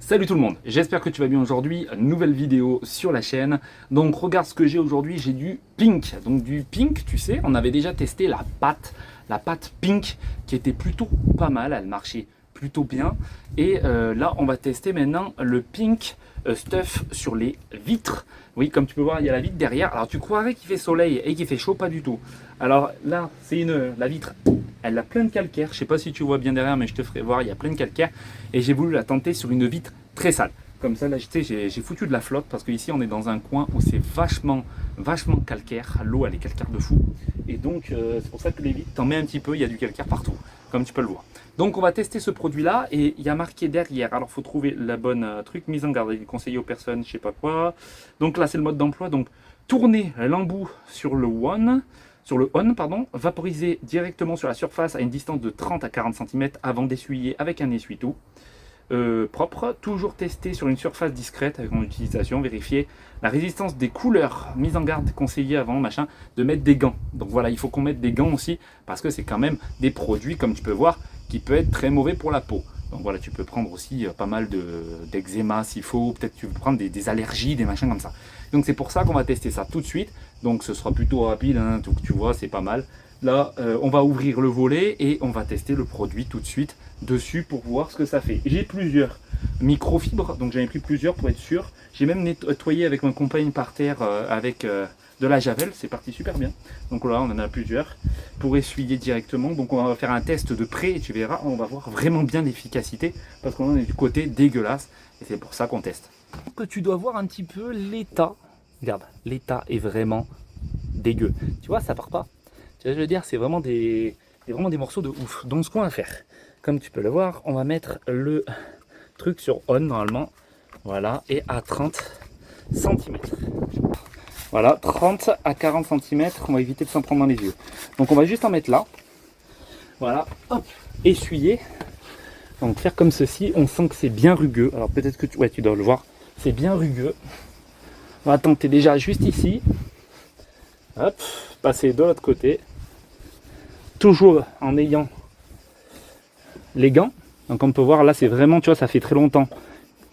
Salut tout le monde, j'espère que tu vas bien aujourd'hui, nouvelle vidéo sur la chaîne. Donc regarde ce que j'ai aujourd'hui, j'ai du pink. Donc du pink, tu sais, on avait déjà testé la pâte pink qui était plutôt pas mal, elle marchait plutôt bien. Et là on va tester maintenant le pink stuff sur les vitres. Oui, comme tu peux voir, il y a la vitre derrière. Alors tu croirais qu'il fait soleil et qu'il fait chaud, pas du tout. Alors là, c'est la vitre, elle a plein de calcaire. Je sais pas si tu vois bien derrière, mais je te ferai voir, il y a plein de calcaire. Et j'ai voulu la tenter sur une vitre très sale. Comme ça, là, j'ai foutu de la flotte parce qu'ici, on est dans un coin où c'est vachement calcaire. L'eau, elle est calcaire de fou. Et donc, c'est pour ça que les vitres, t'en mets un petit peu, il y a du calcaire partout, comme tu peux le voir. Donc, on va tester ce produit-là et il y a marqué derrière. Alors, il faut trouver la bonne truc, mise en garde. Il est conseillé aux personnes, je sais pas quoi. Donc là, c'est le mode d'emploi. Donc, tourner l'embout sur le on, vaporiser directement sur la surface à une distance de 30 à 40 cm avant d'essuyer avec un essuie-tout. Propre, toujours tester sur une surface discrète avec mon utilisation, vérifier la résistance des couleurs, mise en garde conseillé avant de mettre des gants. Donc voilà, il faut qu'on mette des gants aussi parce que c'est quand même des produits, comme tu peux voir, qui peut être très mauvais pour la peau. Donc voilà, tu peux prendre aussi pas mal d'eczéma s'il faut, peut-être tu peux prendre des allergies, des machins comme ça. Donc c'est pour ça qu'on va tester ça tout de suite. Donc ce sera plutôt rapide, hein, donc tu vois, c'est pas mal. Là, on va ouvrir le volet et on va tester le produit tout de suite dessus pour voir ce que ça fait. J'ai plusieurs microfibres, donc j'en ai pris plusieurs pour être sûr. J'ai même nettoyé avec ma compagne par terre avec de la javel, c'est parti super bien. Donc là, on en a plusieurs pour essuyer directement. Donc on va faire un test de près et tu verras, on va voir vraiment bien l'efficacité parce qu'on est du côté dégueulasse et c'est pour ça qu'on teste. Que tu dois voir un petit peu l'état. Regarde, l'état est vraiment dégueu. Tu vois, ça part pas. Tu vois, je veux dire, c'est vraiment vraiment des morceaux de ouf. Donc ce qu'on va faire, comme tu peux le voir, on va mettre le truc sur on normalement. Voilà, et à 30 cm. Voilà, 30 à 40 cm, on va éviter de s'en prendre dans les yeux. Donc on va juste en mettre là. Voilà, hop, essuyer. Donc faire comme ceci, on sent que c'est bien rugueux. Alors peut-être que tu dois le voir, c'est bien rugueux. On va tenter déjà juste ici. Hop, passer de l'autre côté. Toujours en ayant les gants. Donc on peut voir là, c'est vraiment, tu vois, ça fait très longtemps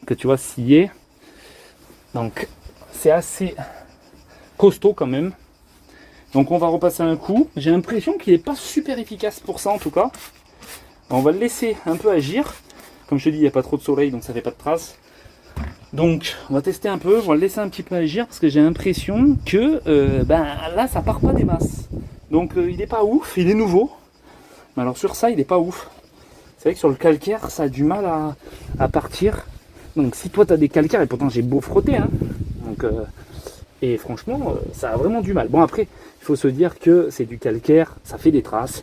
que tu vois scier. Donc c'est assez costaud quand même. Donc on va repasser un coup. J'ai l'impression qu'il n'est pas super efficace pour ça en tout cas. On va le laisser un peu agir. Comme je te dis, il n'y a pas trop de soleil, donc ça fait pas de traces. Donc on va tester un peu, on va le laisser un petit peu agir parce que j'ai l'impression que là ça part pas des masses. Donc il n'est pas ouf, il est nouveau. Mais alors sur ça il n'est pas ouf. C'est vrai que sur le calcaire ça a du mal à partir. Donc si toi tu as des calcaires, et pourtant j'ai beau frotter, hein, donc, et franchement ça a vraiment du mal. Bon après il faut se dire que c'est du calcaire, ça fait des traces.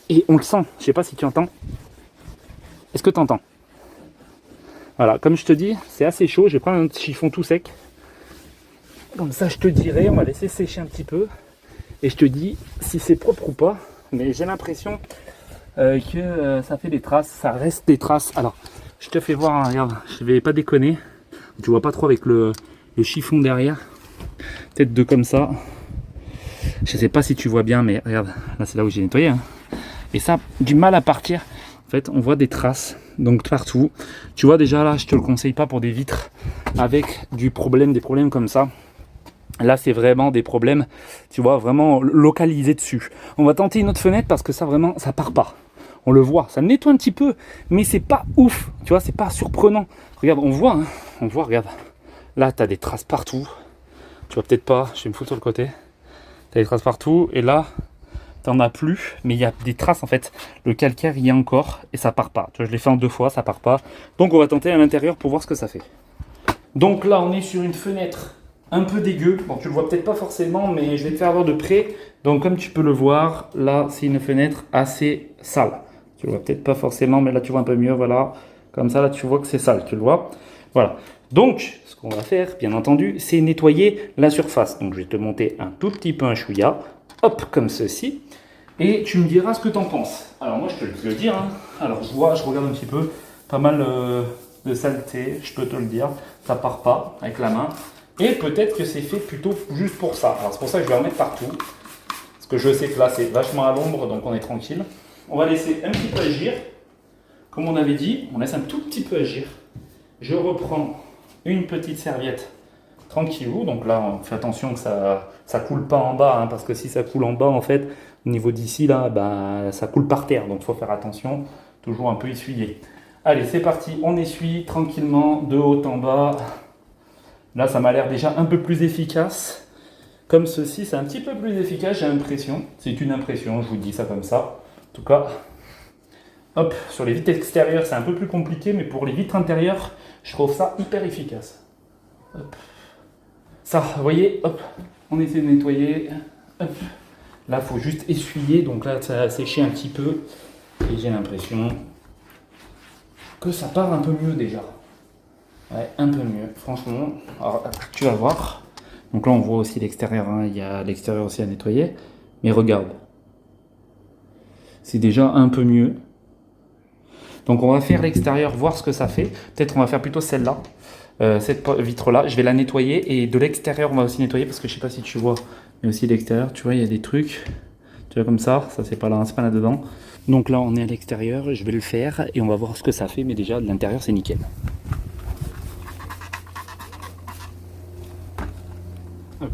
Et on le sent, je sais pas si tu entends. Est-ce que tu entends? Voilà, comme je te dis, c'est assez chaud. Je vais prendre un chiffon tout sec. Comme ça, je te dirai, on va laisser sécher un petit peu. Et je te dis si c'est propre ou pas. Mais j'ai l'impression que ça fait des traces. Ça reste des traces. Alors, je te fais voir, hein, regarde, je vais pas déconner. Tu vois pas trop avec le chiffon derrière. Peut-être deux comme ça. Je sais pas si tu vois bien, mais regarde, là c'est là où j'ai nettoyé. Hein. Et ça, du mal à partir. En fait, on voit des traces, donc partout. Tu vois déjà là, je te le conseille pas pour des vitres avec des problèmes comme ça. Là, c'est vraiment des problèmes, tu vois, vraiment localisés dessus. On va tenter une autre fenêtre parce que ça vraiment, ça part pas. On le voit, ça nettoie un petit peu, mais c'est pas ouf, tu vois, c'est pas surprenant. Regarde, on voit, regarde. Là, tu as des traces partout. Tu vois peut-être pas, je vais me foutre sur le côté. Tu as des traces partout, et là, t'en as plus, mais il y a des traces en fait. Le calcaire y est encore et ça part pas. Tu vois, je l'ai fait en 2 fois, ça part pas. Donc on va tenter à l'intérieur pour voir ce que ça fait. Donc là, on est sur une fenêtre un peu dégueu. Bon, tu le vois peut-être pas forcément, mais je vais te faire voir de près. Donc comme tu peux le voir, là, c'est une fenêtre assez sale. Tu le vois peut-être pas forcément, mais là, tu vois un peu mieux. Voilà, comme ça, là, tu vois que c'est sale. Tu le vois. Voilà. Donc, ce qu'on va faire, bien entendu, c'est nettoyer la surface. Donc je vais te monter un tout petit peu un chouïa. Hop, comme ceci. Et tu me diras ce que tu en penses. Alors moi, je te le dire. Hein. Alors je regarde un petit peu, pas mal de saleté, je peux te le dire. Ça part pas avec la main. Et peut-être que c'est fait plutôt juste pour ça. Alors c'est pour ça que je vais en mettre partout. Parce que je sais que là, c'est vachement à l'ombre, donc on est tranquille. On va laisser un petit peu agir. Comme on avait dit, on laisse un tout petit peu agir. je reprends une petite serviette tranquillou. Donc là, on fait attention que ça coule pas en bas, hein, parce que si ça coule en bas, en fait, au niveau d'ici, là, bah, ça coule par terre. Donc il faut faire attention, toujours un peu essuyer. Allez, c'est parti, on essuie tranquillement, de haut en bas. Là, ça m'a l'air déjà un peu plus efficace. Comme ceci, c'est un petit peu plus efficace, j'ai l'impression. C'est une impression, je vous dis ça comme ça. En tout cas, hop, sur les vitres extérieures, c'est un peu plus compliqué, mais pour les vitres intérieures, je trouve ça hyper efficace. Hop. Ça, vous voyez, hop, on essaie de nettoyer. Hop. Là, il faut juste essuyer, donc là, ça a séché un petit peu. Et j'ai l'impression que ça part un peu mieux déjà. Ouais, un peu mieux, franchement. Alors, tu vas voir. Donc là, on voit aussi l'extérieur, hein. Il y a l'extérieur aussi à nettoyer. Mais regarde. C'est déjà un peu mieux. Donc on va faire l'extérieur, voir ce que ça fait. Peut-être on va faire plutôt celle-là. Cette vitre-là, je vais la nettoyer. Et de l'extérieur, on va aussi nettoyer. Parce que je sais pas si tu vois. Mais aussi l'extérieur, tu vois, il y a des trucs. Tu vois comme ça c'est pas là, c'est pas là-dedans. Donc là, on est à l'extérieur. Je vais le faire. Et on va voir ce que ça fait. Mais déjà, de l'intérieur, c'est nickel. Hop.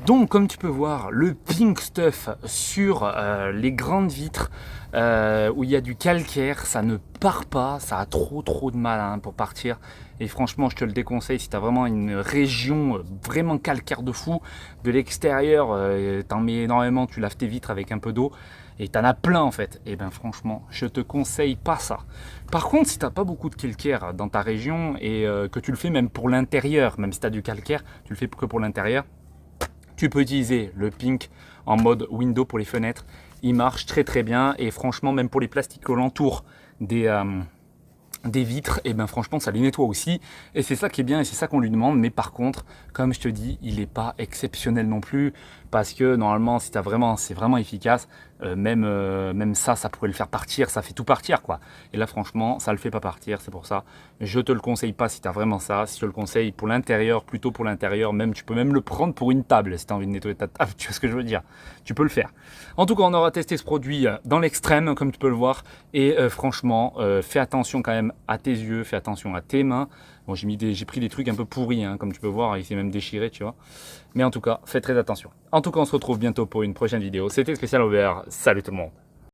Donc, comme tu peux voir, le pink stuff sur les grandes vitres où il y a du calcaire, ça ne part pas, ça a trop de mal, hein, pour partir. Et franchement, je te le déconseille si tu as vraiment une région vraiment calcaire de fou. De l'extérieur, t'en mets énormément, tu laves tes vitres avec un peu d'eau et t'en as plein en fait. Et ben franchement, je te conseille pas ça. Par contre, si t'as pas beaucoup de calcaire dans ta région et que tu le fais même pour l'intérieur, même si tu as du calcaire, tu le fais que pour l'intérieur, tu peux utiliser le pink en mode window pour les fenêtres. Il marche très bien et franchement, même pour les plastiques alentour des vitres, et ben franchement ça les nettoie aussi et c'est ça qui est bien et c'est ça qu'on lui demande. Mais par contre, comme je te dis, il n'est pas exceptionnel non plus parce que normalement si c'est vraiment efficace, même ça pourrait le faire partir, ça fait tout partir quoi. Et là franchement ça le fait pas partir, c'est pour ça je te le conseille pas si tu as vraiment ça. Si je te le conseille pour l'intérieur, plutôt pour l'intérieur, même tu peux même le prendre pour une table si tu as envie de nettoyer ta table, tu vois ce que je veux dire, tu peux le faire. En tout cas, on aura testé ce produit dans l'extrême comme tu peux le voir et franchement fais attention quand même à tes yeux, fais attention à tes mains. Bon, j'ai pris des trucs un peu pourris, hein, comme tu peux voir, il s'est même déchiré, tu vois. Mais en tout cas, fais très attention. En tout cas, on se retrouve bientôt pour une prochaine vidéo. C'était Spécial Over. Salut tout le monde.